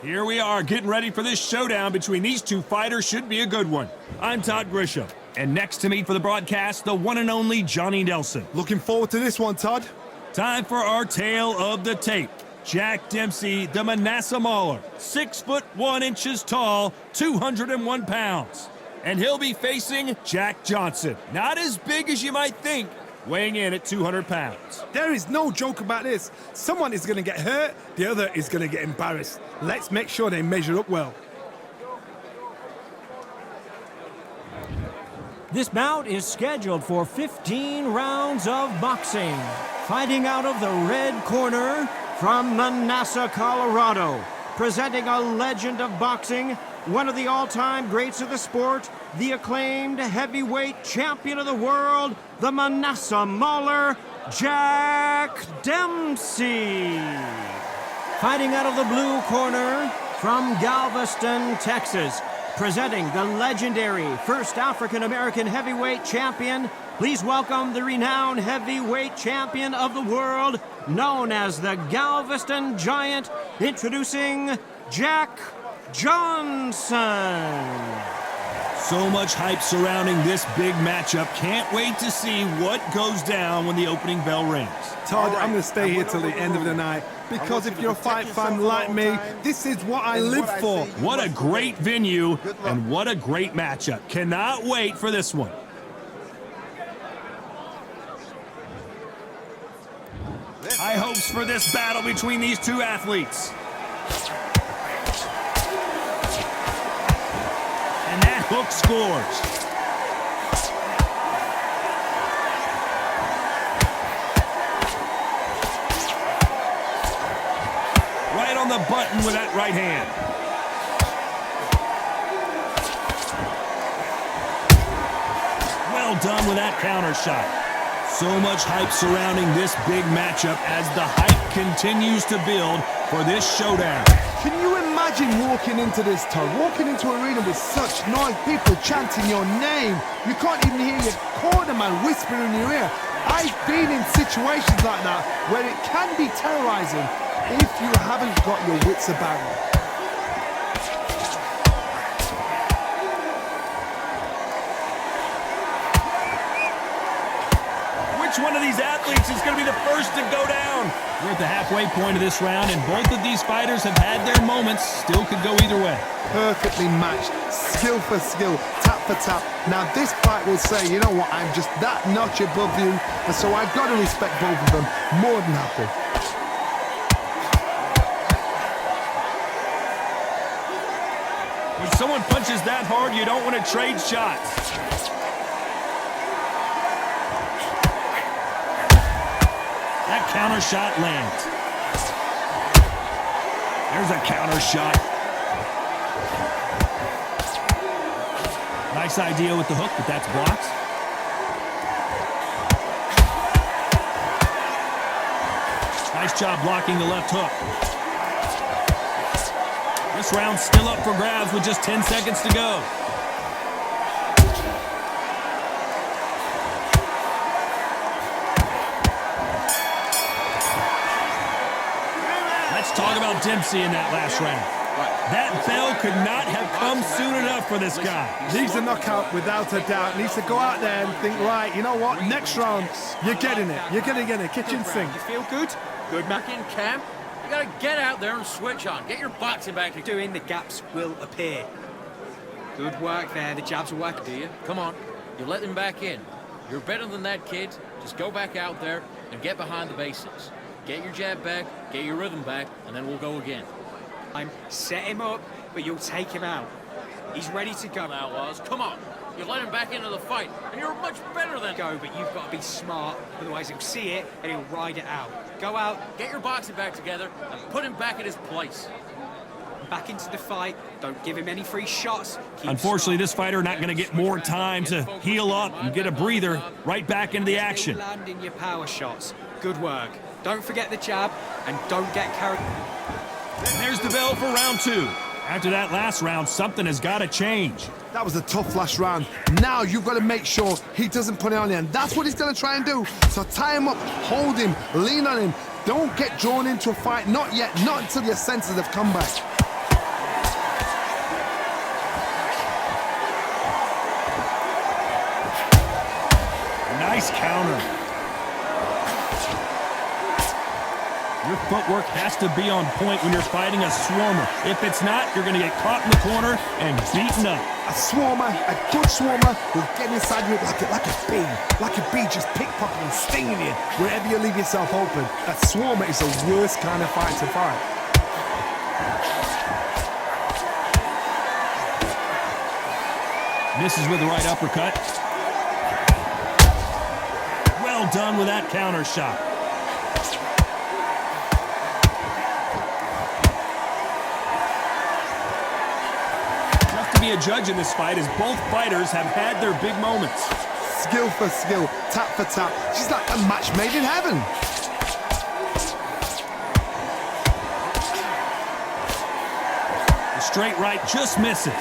Here we are, getting ready for this showdown between these two fighters. Should be a good one. I'm Todd Grisham, and next to me for the broadcast, the one and only Johnny Nelson. Looking forward to this one, Todd. Time for our tale of the tape. Jack Dempsey, the Manasseh Mauler, 6'1" tall, 201 pounds. And he'll be facing Jack Johnson, not as big as you might think, weighing in at 200 pounds. There is no joke about this. Someone is going to get hurt, the other is going to get embarrassed. Let's make sure they measure up well. This bout is scheduled for 15 rounds of boxing. Fighting out of the red corner from Manasseh, Colorado. Presenting a legend of boxing, one of the all-time greats of the sport, the acclaimed heavyweight champion of the world, the Manasseh Mauler, Jack Dempsey. Fighting out of the blue corner from Galveston, Texas. Presenting the legendary first African-American heavyweight champion, please welcome the renowned heavyweight champion of the world, known as the Galveston Giant, introducing Jack Johnson. So much hype surrounding this big matchup. Can't wait to see what goes down when the opening bell rings. Todd, I'm going to stay here till the end of the night, because if you're a fight fan like me, this is what I live for. What a great venue, and what a great matchup. Cannot wait for this one. High hopes for this battle between these two athletes. And that hook scores. Right on the button with that right hand. Well done with that counter shot. So much hype surrounding this big matchup as the hype continues to build for this showdown. Can you imagine walking into this, Todd? Walking into an arena with such noise, people chanting your name. You can't even hear your cornerman whispering in your ear. I've been in situations like that where it can be terrorizing if you haven't got your wits about you. Which one of these athletes is going to be the first to go down? We're at the halfway point of this round, and both of these fighters have had their moments. Still could go either way. Perfectly matched, skill for skill, tap for tap. Now this fight will say, you know what, I'm just that notch above you, and so I've got to respect both of them. More than happy. When someone punches that hard, you don't want to trade shots. That counter shot lands. There's a counter shot. Nice idea with the hook, but that's blocked. Nice job blocking the left hook. This round's still up for grabs with just 10 seconds to go. Let's talk about Dempsey in that last round. That bell could not have come soon enough for this guy. Needs a knockout without a doubt. Needs to go out there and think, right, you know what, next round, you're getting it. You're going to get a kitchen sink. You feel good? Good back in camp? You got to get out there and switch on. Get your boxing back. Doing the gaps will appear. Good work there. The jabs will work. Do you? Come on. You let them back in. You're better than that, kid. Just go back out there and get behind the basics. Get your jab back, get your rhythm back, and then we'll go again. I'm set him up, but you'll take him out. He's ready to go. Now, Oz, come on. You let him back into the fight, and you're much better than... Go, but you've got to be smart. Otherwise, he'll see it, and he'll ride it out. Go out. Get your boxing back together, and put him back in his place. Back into the fight. Don't give him any free shots. Keep Unfortunately, strong. this fighter not going to get more time to heal up and get a breather. Right back into the action. Land in your power shots. Good work. Don't forget the jab, and don't get carried. And there's the bell for round two. After that last round, something has got to change. That was a tough last round. Now you've got to make sure he doesn't put it on you, and that's what he's going to try and do. So tie him up, hold him, lean on him. Don't get drawn into a fight. Not yet. Not until your senses have come back. counter. Your footwork has to be on point when you're fighting a swarmer. If it's not, you're going to get caught in the corner and beaten up. A swarmer, a good swarmer, will get inside you like a bee just pickpocketing, stinging you wherever you leave yourself open. A swarmer is the worst kind of fight to fight. Misses with the right uppercut. Well done with that counter shot. Be a judge in this fight as both fighters have had their big moments. Skill for skill, tap for tap. She's like a match made in heaven. The straight right just misses.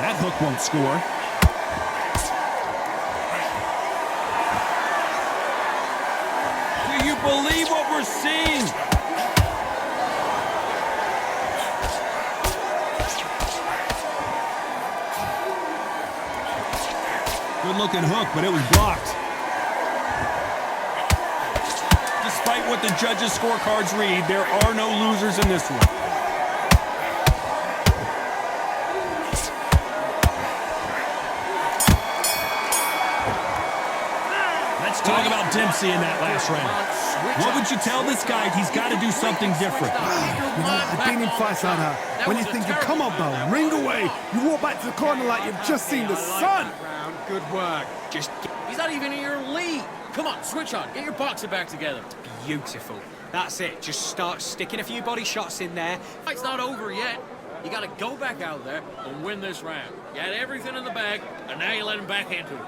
That hook won't score. Believe what we're seeing. Good looking hook, but it was blocked. Despite what the judges' scorecards read, there are no losers in this one. Let's talk about Dempsey in that last round. What would you tell this guy? He's got to do something different. You know, I've been in fights like that. When you're thinking, come on, Bell, ring away. You walk back to the corner like you've just seen the sun. Good work. Just He's not even in your league. Come on, switch on. Get your boxing back together. beautiful. That's it. Just start sticking a few body shots in there. Fight's not over yet. You got to go back out there and win this round. You had everything in the bag, and now you let him back into it.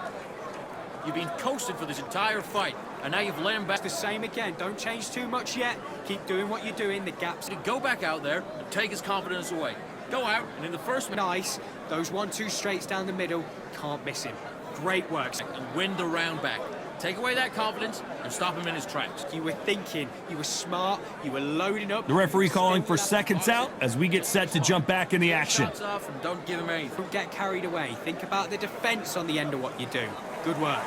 You've been coasted for this entire fight, and now you've let him back. The same again. Don't change too much yet. Keep doing what you're doing. The gaps. Go back out there and take his confidence away. Go out, and in the first minute, Nice. Those 1-2 straights down the middle. Can't miss him. Great work. and win the round back. Take away that confidence and stop him in his tracks. You were thinking. You were smart. You were loading up. The referee calling for seconds out as we get set to jump back in the action. Shots off and don't give him anything. Don't get carried away. Think about the defense on the end of what you do. Good work.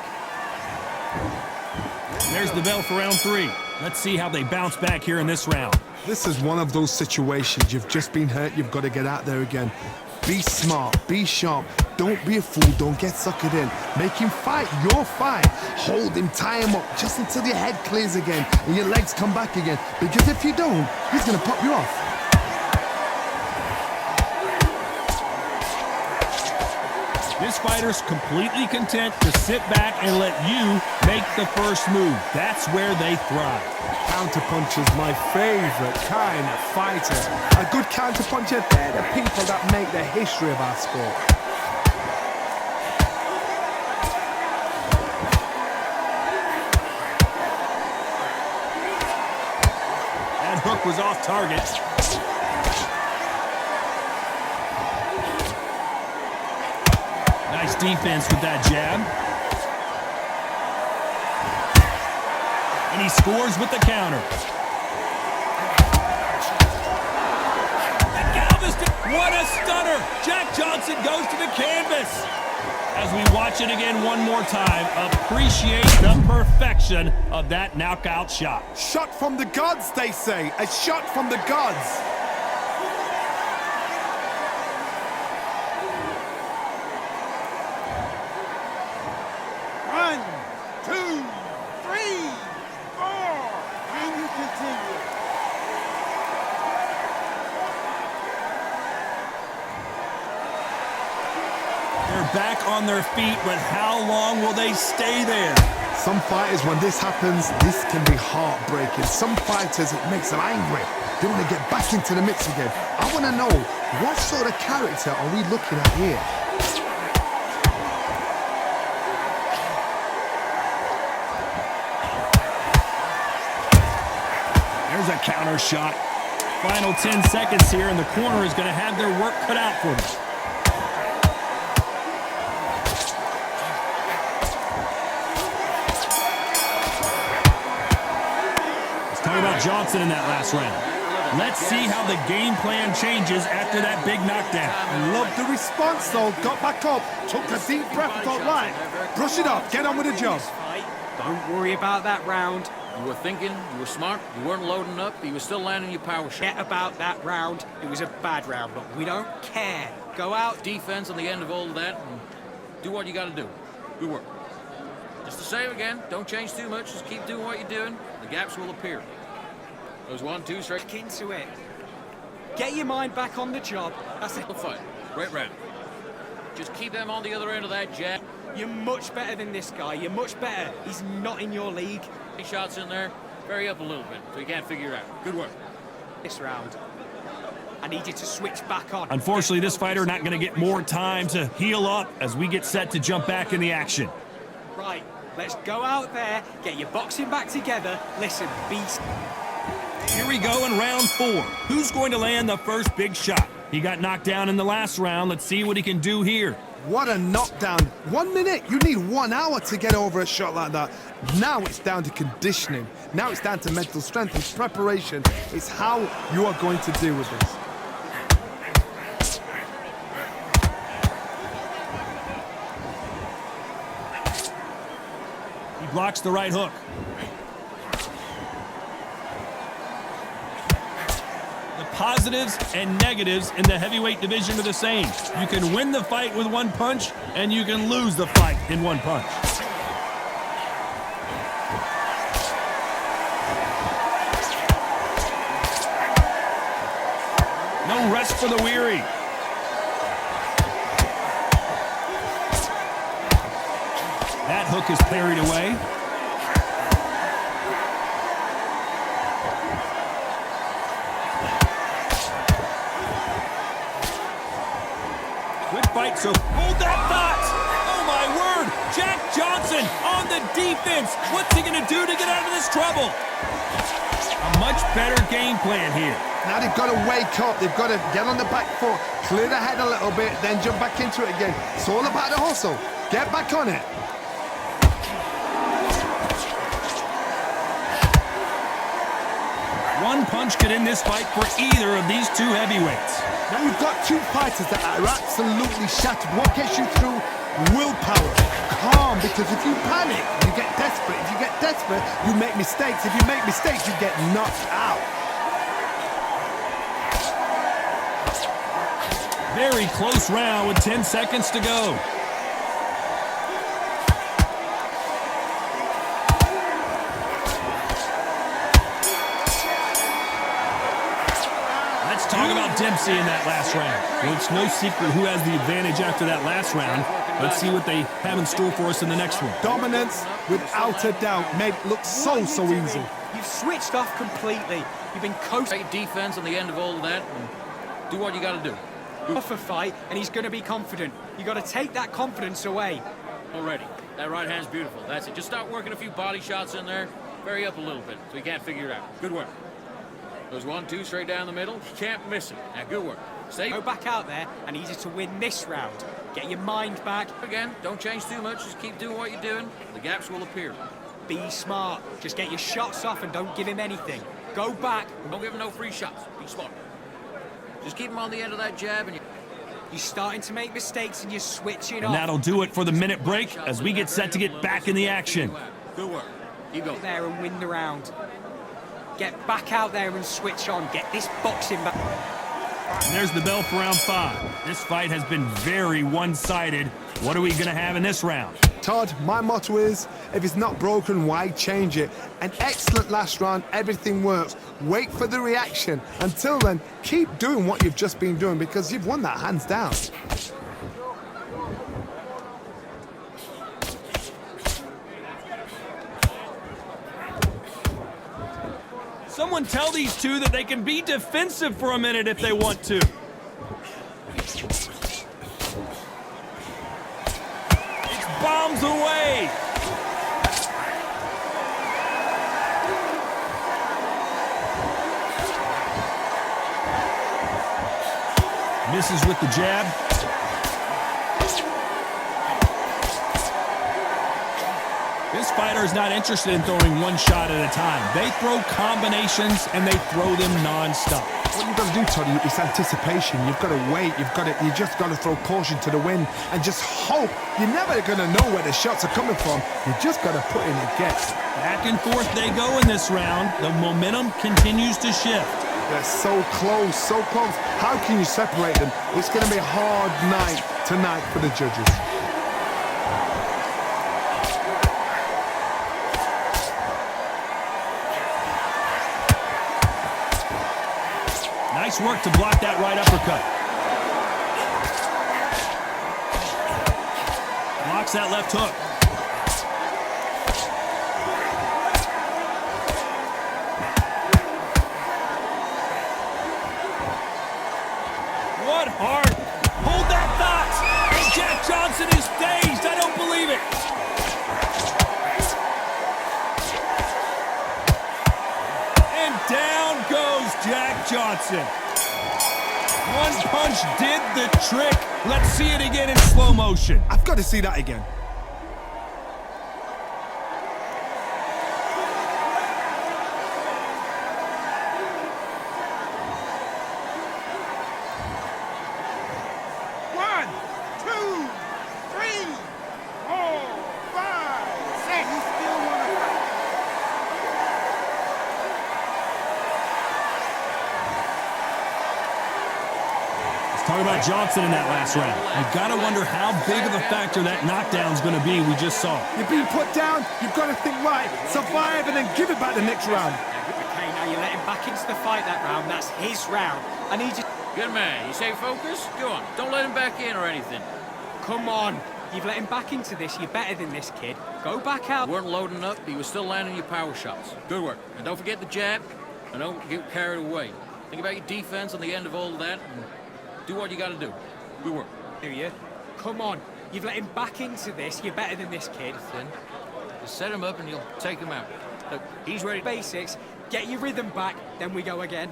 There's the bell for round 3. Let's see how they bounce back here in this round. This is one of those situations. You've just been hurt. You've got to get out there again. Be smart. Be sharp. Don't be a fool. Don't get suckered in. Make him fight your fight. Hold him. Tie him up just until your head clears again and your legs come back again. Because if you don't, he's going to pop you off. This fighter's completely content to sit back and let you make the first move. That's where they thrive. Counterpuncher's my favorite kind of fighter. A good counterpuncher, they're the people that make the history of our sport. That hook was off target. Nice defense with that jab. And he scores with the counter. And Galveston, what a stunner! Jack Johnson goes to the canvas. As we watch it again one more time, appreciate the perfection of that knockout shot. Shot from the gods, they say. A shot from the gods. Back on their feet, but how long will they stay there? Some fighters, when this happens, this can be heartbreaking. Some fighters, it makes them angry. They want to get back into the mix again. I want to know, what sort of character are we looking at here? There's a counter shot. Final 10 seconds here, and the corner is going to have their work cut out for them. Talk about Johnson in that last round. Let's see how the game plan changes after that big knockdown. Love the response though. Got back up, took a deep breath, thought, right, brush it off, get on with the job. Don't worry about that round. You were thinking, you were smart, you weren't loading up, but you were still landing your power shot. Forget about that round. It was a bad round, but we don't care. Go out. Defense on the end of all of that, and do what you got to do. Good work. Just the same again, don't change too much, just keep doing what you're doing. The gaps will appear. Those 1, 2 straight. Back into it. Get your mind back on the job. That's it. The fight. Great round. Just keep them on the other end of that jab. You're much better than this guy. You're much better. He's not in your league. Shots in there, vary up a little bit, so you can't figure it out. Good work. This round, I need you to switch back on. Unfortunately, this fighter not going to get more time to heal up as we get set to jump back in the action. Right, let's go out there, get your boxing back together. Listen, beast. Here we go in round 4. Who's going to land the first big shot? He got knocked down in the last round. Let's see what he can do here. What a knockdown. 1 minute, you need 1 hour to get over a shot like that. Now it's down to conditioning. Now it's down to mental strength and preparation. It's how you are going to deal with this. He blocks the right hook. The positives and negatives in the heavyweight division are the same. You can win the fight with 1 punch, and you can lose the fight in 1 punch. No rest for the weary. That hook is parried away. Good fight, so hold that thought. Oh my word, Jack Johnson on the defense. What's he gonna do to get out of this trouble? A much better game plan here. Now they've got to wake up, they've got to get on the back foot, clear the head a little bit, then jump back into it again. It's all about the hustle. Get back on it. One punch could end this fight for either of these 2 heavyweights. Now you've got 2 fighters that are absolutely shattered. What gets you through? Willpower. Calm, because if you panic, you get desperate. If you get desperate, you make mistakes. If you make mistakes, you get knocked out. Very close round with 10 seconds to go. Let's talk about Dempsey in that last round. Well, it's no secret who has the advantage after that last round. Let's see what they have in store for us in the next one. Dominance, without a doubt, made it look so easy. You've switched off completely. You've been coasting. Great defense on the end of all of that, and do what you got to do. Off a fight, and he's going to be confident. You got to take that confidence away. Already. That right hand's beautiful. That's it. Just start working a few body shots in there. Vary up a little bit so you can't figure it out. Good work. Those 1, 2 straight down the middle. You can't miss it. Now, good work. Stay. Go back out there. I need you to win this round. Get your mind back. Again, don't change too much. Just keep doing what you're doing. The gaps will appear. Be smart. Just get your shots off and don't give him anything. Go back. Don't give him no free shots. Be smart. Just keep him on the end of that jab, and you're starting to make mistakes and you're switching And off. that'll do it for the minute break as we get set to get back in the action. Good work. Keep going. There and win the round. Get back out there and switch on. Get this boxing back. And there's the bell for round 5. This fight has been very one-sided. What are we going to have in this round? Todd, my motto is, if it's not broken, why change it? An excellent last round, everything works. Wait for the reaction. Until then, keep doing what you've just been doing because you've won that hands down. Someone tell these 2 that they can be defensive for a minute if they want to. It's bombs away. Misses with the jab. This fighter is not interested in throwing one shot at a time. They throw combinations, and they throw them non-stop. What you've got to do, Toddy, is anticipation. You've got to wait. You just got to throw caution to the wind and just hope. You're never going to know where the shots are coming from. You just got to put in a guess. Back and forth they go in this round. The momentum continues to shift. They're so close, so close. How can you separate them? It's going to be a hard night tonight for the judges. Nice work to block that right uppercut. Blocks that left hook. What heart! Hold that thought! And Jack Johnson is dazed! I don't believe it! And down goes Jack Johnson. One punch did the trick. Let's see it again in slow motion. I've got to see that again. Talk about Johnson in that last round. You've got to wonder how big of a factor that knockdown's going to be we just saw. You're being put down, you've got to think right, survive and then give it back the next round. Okay, now you let him back into the fight that round. That's his round. I need you... Good man. You stay focused? Go on. Don't let him back in or anything. Come on. You've let him back into this. You're better than this, kid. Go back out. You weren't loading up. He was still landing your power shots. Good work. And don't forget the jab. And don't get carried away. Think about your defense on the end of all of that. And do what you got to do. Good work. Do you? Come on. You've let him back into this. You're better than this, kid. Then just set him up and you'll take him out. Look, he's ready. Basics. Get your rhythm back. Then we go again.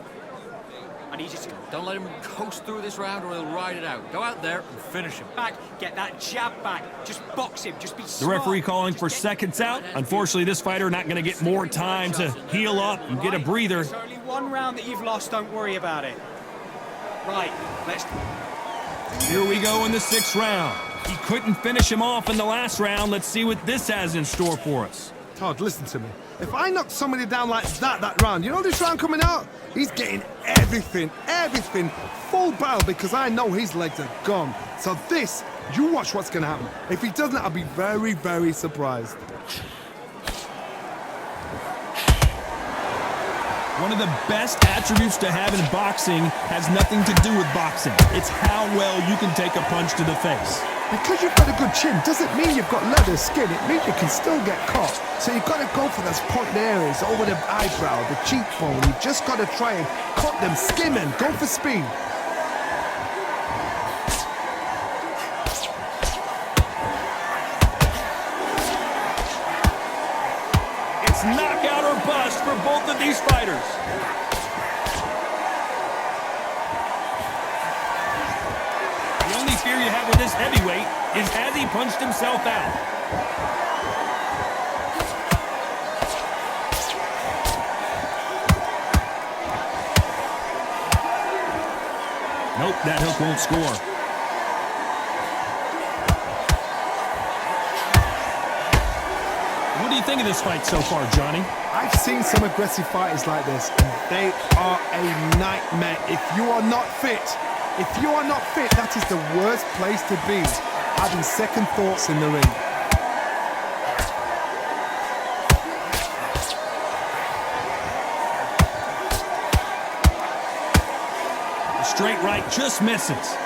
I need you to... Don't let him coast through this round or he'll ride it out. Go out there and finish him. Back. Get that jab back. Just box him. Just be The smart. referee calling for seconds out. Unfortunately, this fighter not going to get more time to heal up and get a breather. It's only one round that you've lost. Don't worry about it. Right. Let's... Here we go in the 6th round. He couldn't finish him off in the last round. Let's see what this has in store for us. Todd, listen to me. If I knock somebody down like that round, you know this round coming out? He's getting everything, full barrel because I know his legs are gone. So this, you watch what's going to happen. If he doesn't, I'll be very, very surprised. One of the best attributes to have in boxing has nothing to do with boxing. It's how well you can take a punch to the face. Because you've got a good chin doesn't mean you've got leather skin. It means you can still get caught. So you've got to go for those pointed areas over the eyebrow, the cheekbone. You've just got to try and cut them, skim and go for speed. It's knockout or bust for both of these fighters. The only fear you have with this heavyweight is has he punched himself out? Nope, that hook won't score. What do you think of this fight so far, Johnny? I've seen some aggressive fighters like this, and they are a nightmare. If you are not fit, that is the worst place to be, having second thoughts in the ring. The straight right just misses.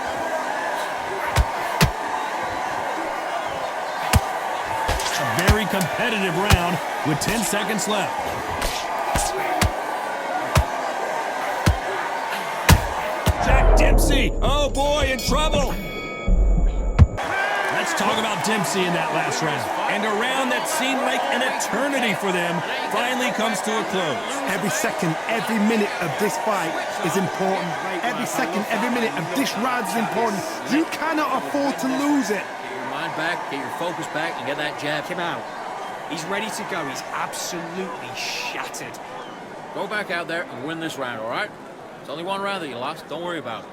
A very competitive round with 10 seconds left. Jack Dempsey, oh boy, in trouble. Let's talk about Dempsey in that last round. And a round that seemed like an eternity for them finally comes to a close. Every second, every minute of this fight is important. Every second, every minute of this round is important. You cannot afford to lose it. Get your mind back, get your focus back, and get that jab. Him out. He's ready to go. He's absolutely shattered. Go back out there and win this round, all right? It's only one round that you lost. Don't worry about it.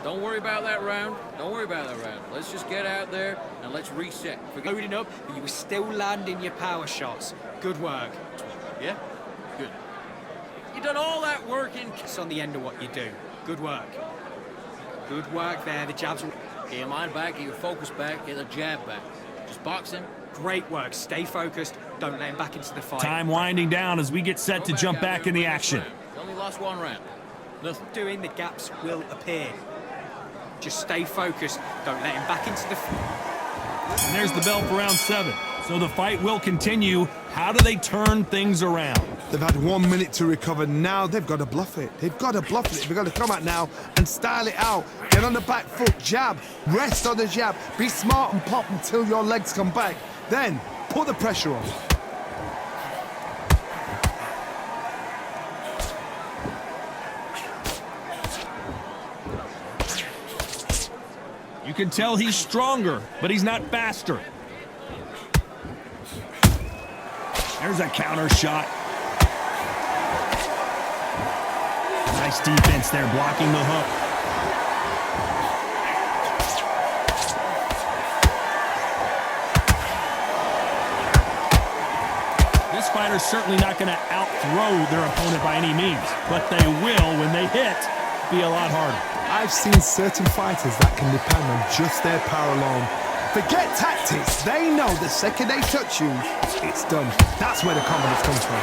Don't worry about that round. Don't worry about that round. Let's just get out there and let's reset. Loading up, but you were still landing your power shots. Good work. Yeah? Good. You done all that work in... It's on the end of what you do. Good work. Good work there. The jabs... Get your mind back, get your focus back, get the jab back. Just boxing. Great work. Stay focused. Don't let him back into the fight. Time winding down as we get set to jump back in the action. You only lost one round. Nothing. Doing the gaps will appear. Just stay focused. Don't let him back into the... And there's the bell for round 7. So the fight will continue. How do they turn things around? They've had 1 minute to recover. Now they've got to bluff it. They've got to bluff it. They've got to come out now and style it out. Get on the back foot, jab, rest on the jab. Be smart and pop until your legs come back. Then put the pressure on. You can tell he's stronger, but he's not faster. There's a counter shot. Nice defense there, blocking the hook. This fighter's certainly not going to out-throw their opponent by any means, but they will, when they hit, be a lot harder. I've seen certain fighters that can depend on just their power alone. Forget tactics. They know the second they touch you, it's done. That's where the confidence comes from.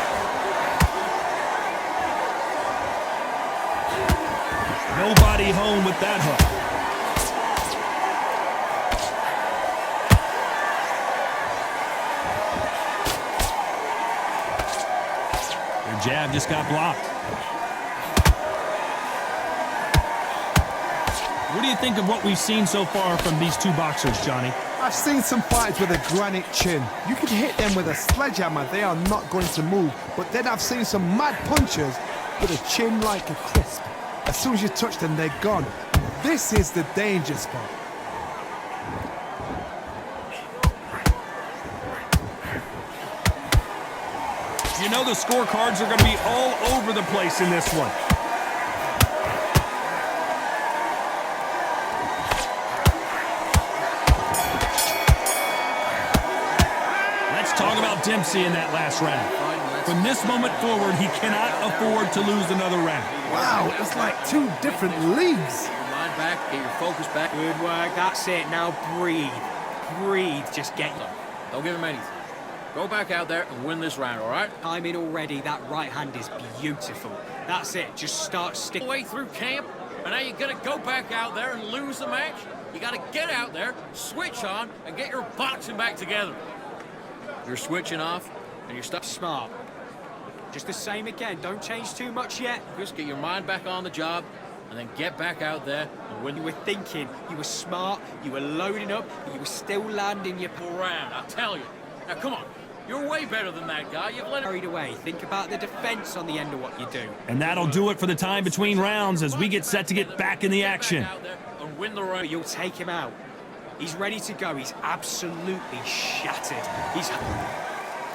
Nobody home with that hook. Their jab just got blocked. What do you think of what we've seen so far from these two boxers, Johnny? I've seen some fighters with a granite chin. You can hit them with a sledgehammer, they are not going to move. But then I've seen some mad punchers with a chin like a crisp. As soon as you touch them, they're gone. This is the danger spot. You know the scorecards are going to be all over the place in this one. Talk about Dempsey in that last round. From this moment forward, he cannot afford to lose another round. Wow, it's like two different leagues. Get your mind back, get your focus back. Good work. That's it. Now breathe. Breathe. Just get... Don't give him anything. Go back out there and win this round, all right? I'm in already. That right hand is beautiful. That's it. Just start sticking. Way through camp, and now you're going to go back out there and lose the match? You got to get out there, switch on, and get your boxing back together. You're switching off, and you're stuck. Smart. Just the same again. Don't change too much yet. Just get your mind back on the job, and then get back out there and win. You were thinking, you were smart, you were loading up, but you were still landing your... round, I'll tell you. Now, come on. You're way better than that guy. You've let him... Carried away. Think about the defense on the end of what you do. And that'll do it for the time between rounds as we get set to get back in the action. And win the round. You'll take him out. He's ready to go. He's absolutely shattered.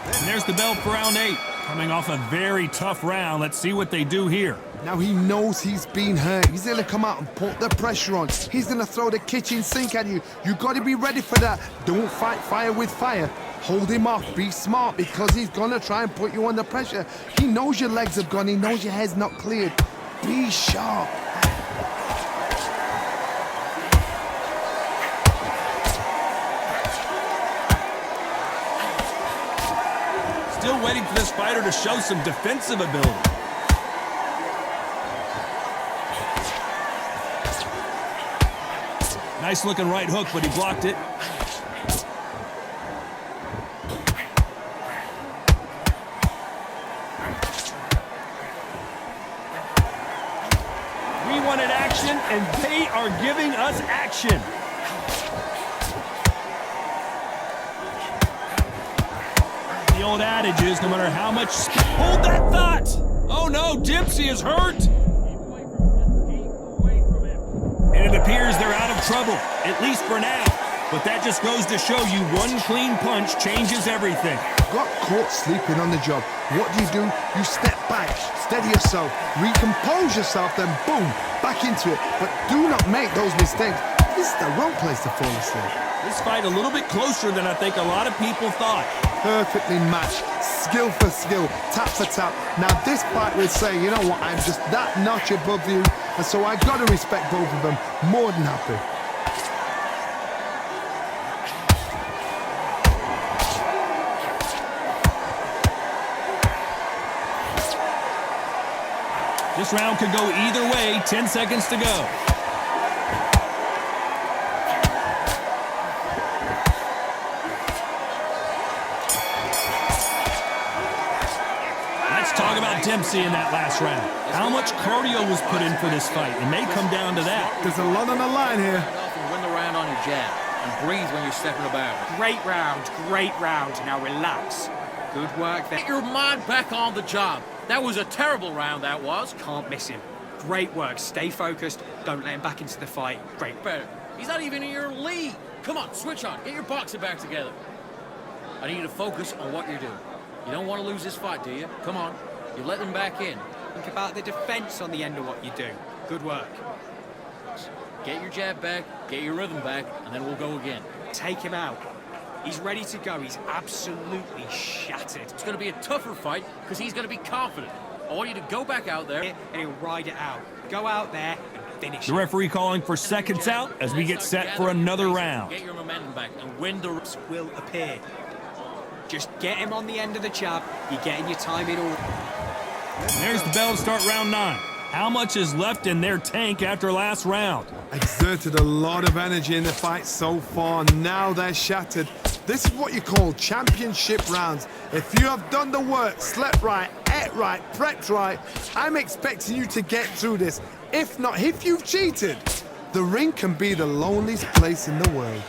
And there's the bell for round 8. Coming off a very tough round. Let's see what they do here. Now he knows he's been hurt. He's going to come out and put the pressure on. He's going to throw the kitchen sink at you. You got to be ready for that. Don't fight fire with fire. Hold him off. Be smart because he's going to try and put you under pressure. He knows your legs have gone. He knows your head's not cleared. Be sharp. Still waiting for this fighter to show some defensive ability. Nice looking right hook, but he blocked it. We wanted action, and they are giving us action. The old adage is, no matter how much... Hold that thought! Oh no, Dempsey is hurt! And it appears they're out of trouble, at least for now. But that just goes to show you one clean punch changes everything. Got caught sleeping on the job. What do? You step back, steady yourself, recompose yourself, then boom, back into it. But do not make those mistakes. This is the wrong place to fall asleep. This fight a little bit closer than I think a lot of people thought. Perfectly matched, skill for skill, tap for tap. Now this fight would say, you know what, I'm just that notch above you, and so I gotta respect both of them. More than happy. This round could go either way. 10 seconds to go. Let's talk about Dempsey in that last round. How much cardio was put in for this fight? It may come down to that. There's a lot on the line here. Win the round on your jab and breathe when you're stepping about. Great round, great round. Now relax. Good work there. Get your mind back on the job. That was a terrible round, that was. Can't miss him. Great work. Stay focused. Don't let him back into the fight. Great. Better. He's not even in your league. Come on, switch on. Get your boxing back together. I need you to focus on what you're doing. You don't want to lose this fight, do you? Come on. You let them back in. Think about the defense on the end of what you do. Good work. Get your jab back, get your rhythm back, and then we'll go again. Take him out. He's ready to go. He's absolutely shattered. It's going to be a tougher fight because he's going to be confident. I want you to go back out there. And he'll ride it out. Go out there and finish The it. referee calling for seconds out as we get set for another round. Get your momentum back and win the... Will appear. Just get him on the end of the jab. You're getting your time in order. There's the bell to start round 9. How much is left in their tank after last round? Exerted a lot of energy in the fight so far. Now they're shattered. This is what you call championship rounds. If you have done the work, slept right, ate right, prepped right, I'm expecting you to get through this. If not, if you've cheated, the ring can be the loneliest place in the world.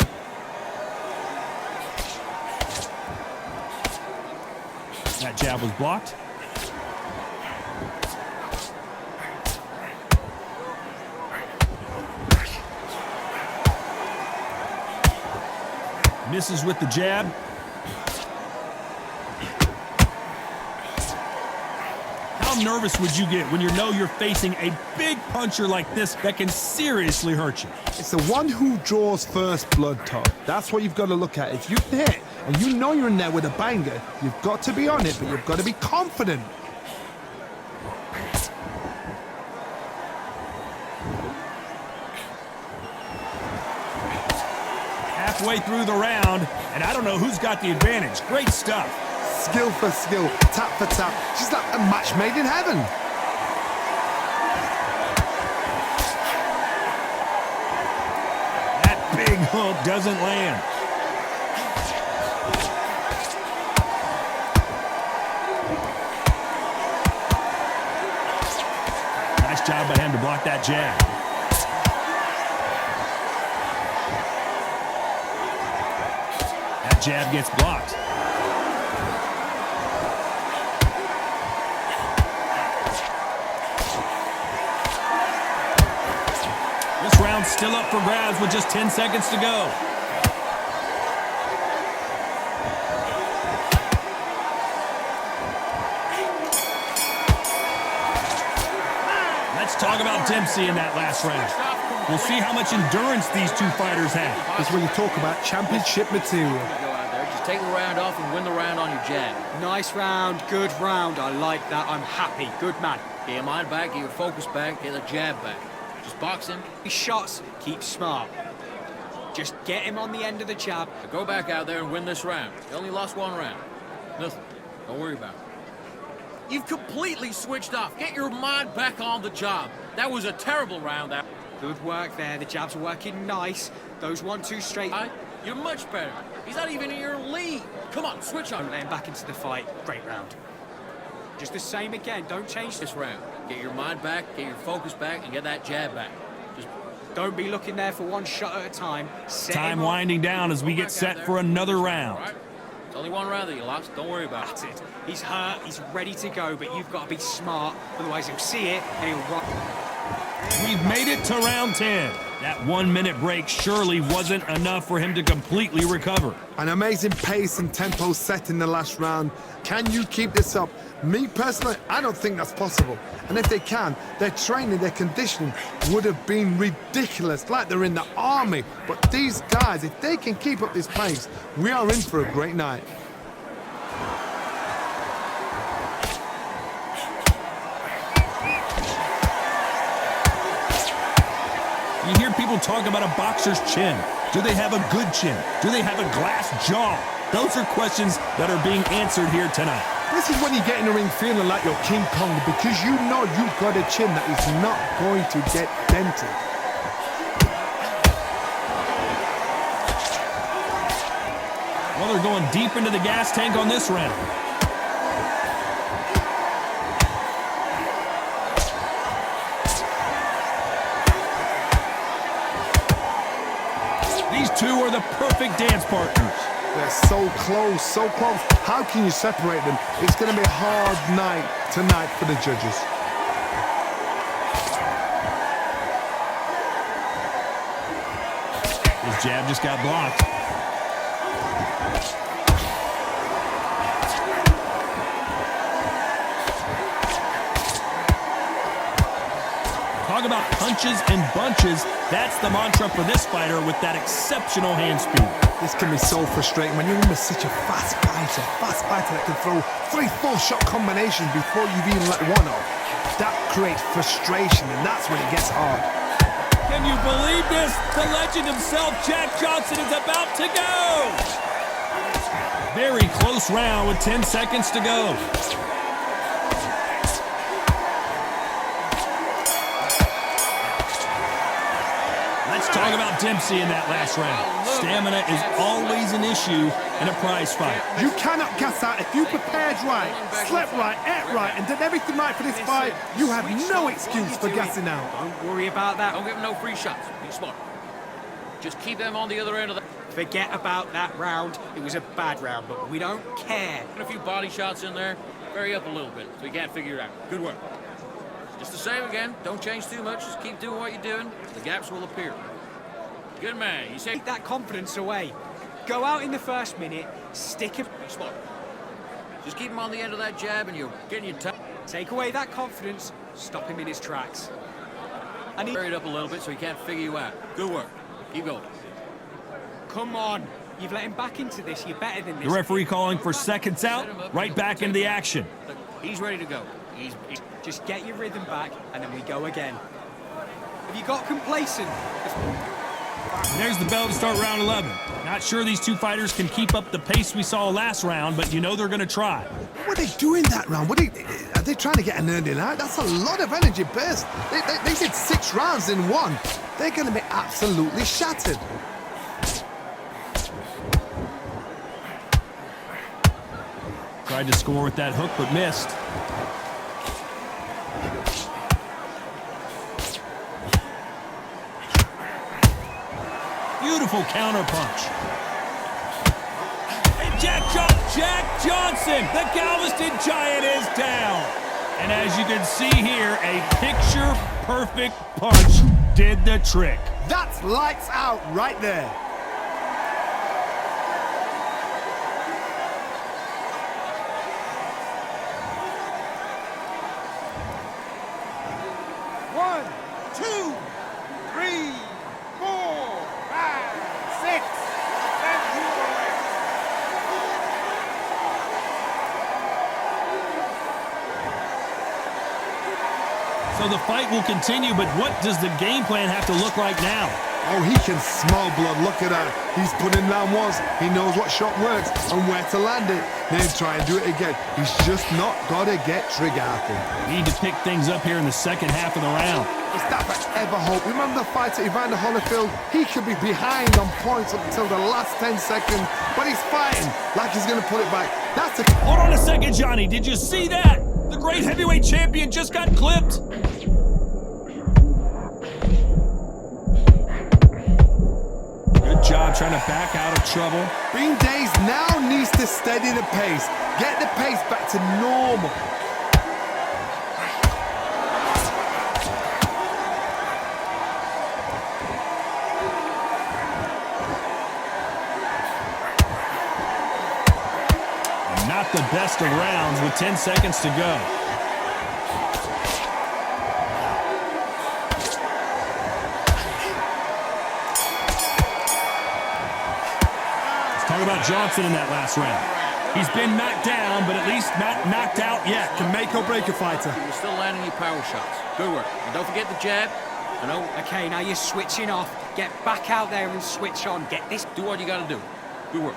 That jab was blocked. Misses with the jab. How nervous would you get when you know you're facing a big puncher like this that can seriously hurt you? It's the one who draws first blood, Tom. That's what you've got to look at. If you hit and you know you're in there with a banger, you've got to be on it, but you've got to be confident. Halfway through the round, and I don't know who's got the advantage. Great stuff. Skill for skill, tap for tap. She's like a match made in heaven. That big hook doesn't land. Nice job by him to block that jab. That jab gets blocked. This round's still up for grabs with just 10 seconds to go. Let's talk about Dempsey in that last round. We'll see how much endurance these two fighters have. This is when you talk about championship material. Go out there, just take the round off and win the round on your jab. Nice round, good round. I like that. I'm happy. Good man. Get your mind back, get your focus back, get the jab back. Just box him. These shots, keep smart. Just get him on the end of the jab. So go back out there and win this round. You only lost one round. Nothing. Don't worry about it. You've completely switched off. Get your mind back on the job. That was a terrible round. That. Good work there. The jab's working nice. Those 1-2 straight. You're much better. He's not even in your league. Come on, switch on. Don't let him back into the fight. Great round. Just the same again. Don't change This round. Get your mind back, get your focus back, and get that jab back. Just Don't be looking there for one shot at a time. Set Time him up. winding down as we go get back out set there. for another All round. right? It's only one round that you lost. Don't worry about That's it. it. He's hurt. He's ready to go, but you've got to be smart. Otherwise, he'll see it and he'll run. We've made it to round 10. That 1 minute break surely wasn't enough for him to completely recover. An amazing pace and tempo set in the last round. Can you keep this up? Me personally, I don't think that's possible. And if they can, their training, their conditioning would have been ridiculous, like they're in the army. But these guys, if they can keep up this pace, we are in for a great night. You hear people talk about a boxer's chin. Do they have a good chin? Do they have a glass jaw? Those are questions that are being answered here tonight. This is when you get in the ring feeling like you're King Kong, because you know you've got a chin that is not going to get dented. Well, they're going deep into the gas tank on this round. These two are the perfect dance partners. They're so close, so close. How can you separate them? It's going to be a hard night tonight for the judges. His jab just got blocked. Talk about punches and bunches. That's the mantra for this fighter with that exceptional hand speed. This can be so frustrating when you're in with such a fast fighter that can throw 3-4 shot combinations before you've even let one off. That creates frustration, and that's when it gets hard. Can you believe this? The legend himself, Jack Johnson, is about to go. Very close round with 10 seconds to go. Let's talk about Dempsey in that last round. Stamina is always an issue in a prize fight. You cannot gas out. If you prepared right, slept right, ate right, and did everything right for this fight, you have no excuse for gassing out. Don't worry about that. Don't give them no free shots. Be smart. Just keep them on the other end of the... Forget about that round. It was a bad round, but we don't care. Put a few body shots in there. Vary up a little bit so you can't figure it out. Good work. Just the same again. Don't change too much. Just keep doing what you're doing. The gaps will appear. Good man. You say... Take that confidence away. Go out in the first minute, stick him... Smart. Just keep him on the end of that jab and you're getting your time. Take away that confidence, stop him in his tracks. And he... Vary it up a little bit so he can't figure you out. Good work. Keep going. Come on. You've let him back into this. You're better than this. The referee calling for seconds out, right back into the action. Look, he's ready to go. He's... Just get your rhythm back, and then we go again. Have you got complacent? And there's the bell to start round 11. Not sure these two fighters can keep up the pace we saw last round, but you know they're going to try. What are they doing that round? Are they trying to get an early night? That's a lot of energy burst. They did 6 rounds in one. They're going to be absolutely shattered. Tried to score with that hook, but missed. Beautiful counter punch. And Jack Johnson, the Galveston Giant, is down. And as you can see here, a picture-perfect punch did the trick. That's lights out right there. So the fight will continue, but what does the game plan have to look like now? Oh, he can smell blood. Look at that. He's put in down once. He knows what shot works and where to land it. Then try and do it again. He's just not got to get trigger happy. Need to pick things up here in the second half of the round. Is that ever hope? Remember the fight at Evander Holyfield? He could be behind on points up until the last 10 seconds, but he's fighting like he's going to put it back. That's a... Hold on a second, Johnny. Did you see that? The great heavyweight champion just got clipped. Good job trying to back out of trouble. Bean Days now needs to steady the pace. Get the pace back to normal. the best of rounds with 10 seconds to go. Let's talk about Johnson in that last round. He's been knocked down, but at least not knocked out yet. Can make or break a fighter. You're still landing your power shots. Good work. And don't forget the jab. I know. Okay, now you're switching off. Get back out there and switch on. Get this. Do what you got to do. Good work.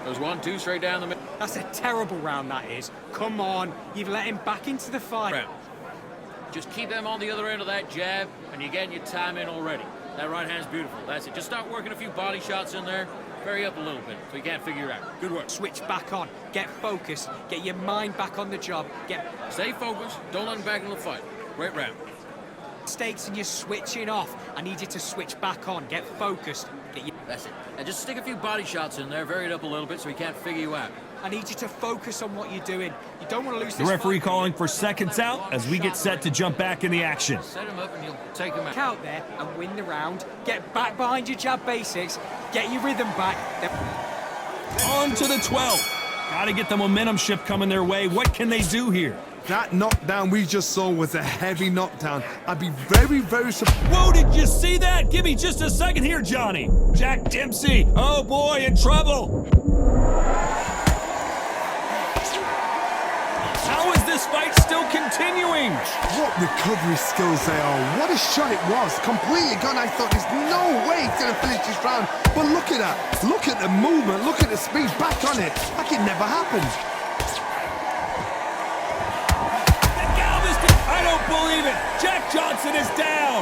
There's 1, 2 straight down the middle. That's a terrible round, that is. Come on. You've let him back into the fight. Round. Just keep them on the other end of that jab, and you're getting your time in already. That right hand's beautiful. That's it. Just start working a few body shots in there. Vary up a little bit so you can't figure it out. Good work. Switch back on. Get focused. Get your mind back on the job. Stay focused. Don't let them back into the fight. Great round. Mistakes and you're switching off. I need you to switch back on. Get focused. That's it. And just stick a few body shots in there. Vary it up a little bit so he can't figure you out. I need you to focus on what you're doing. You don't want to lose this The referee fight. calling for seconds out as we get set to jump back in the action. Set him up and you'll take him out. Out there and win the round. Get back behind your jab basics. Get your rhythm back. On to the 12th. Got to get the momentum shift coming their way. What can they do here? That knockdown we just saw was a heavy knockdown. I'd be very, very surprised. Whoa, did you see that? Give me just a second here, Johnny. Jack Dempsey, oh boy, in trouble. How is this fight still continuing? What recovery skills they are. What a shot it was. Completely gone. I thought there's no way he's going to finish this round. But look at that. Look at the movement. Look at the speed. Back on it. Like it never happened. I don't believe it. Jack Johnson is down.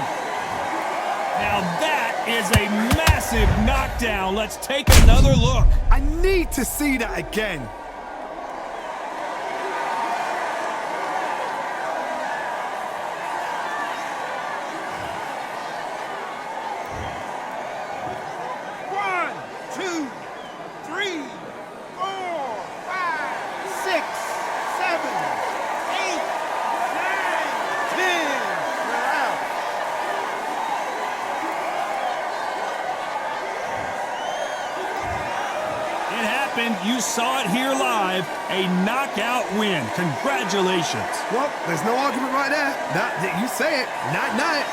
Now that is a massive knockdown. Let's take another look. I need to see that again. You saw it here live, a knockout win. Congratulations. Well, there's no argument right there. You say it. Night, night.